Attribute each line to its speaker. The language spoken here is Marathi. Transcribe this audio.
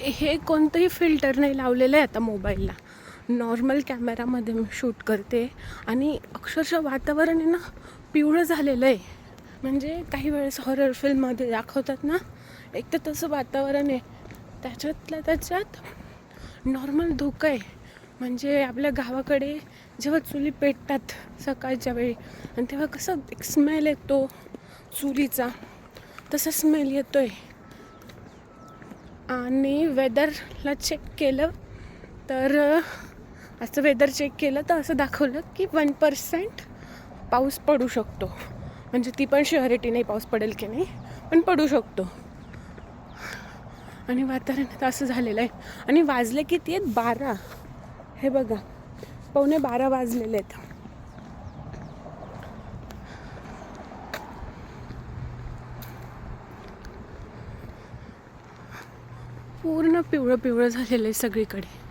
Speaker 1: हे कोणतंही फिल्टर नाही लावलेलं आहे आता मोबाईलला. नॉर्मल कॅमेरामध्ये मी शूट करते आणि अक्षरशः वातावरण आहे ना पिवळं झालेलं आहे. म्हणजे काही वेळेस हॉरर फिल्ममध्ये दाखवतात ना, एक तर तसं वातावरण आहे. त्याच्यात नॉर्मल धुकं आहे. म्हणजे आपल्या गावाकडे जेव्हा चुली पेटतात सकाळच्या वेळी आणि तेव्हा कसं एक स्मेल येतो चुलीचा, तसा स्मेल येतो आहे. आणि वेदरला चेक केलं तर असं वेदर चेक केलं तर असं दाखवलं की 1% पाऊस पडू शकतो. म्हणजे ती पण श्युअरिटी नाही पाऊस पडेल की नाही, पण पडू शकतो. आणि वातावरण आता असं झालेलं आहे. आणि वाजले किती आहेत? 12. हे बघा, 11:45 वाजलेले आहेत. पूर्ण पिवळं पिवळं झालेलं आहे सगळीकडे.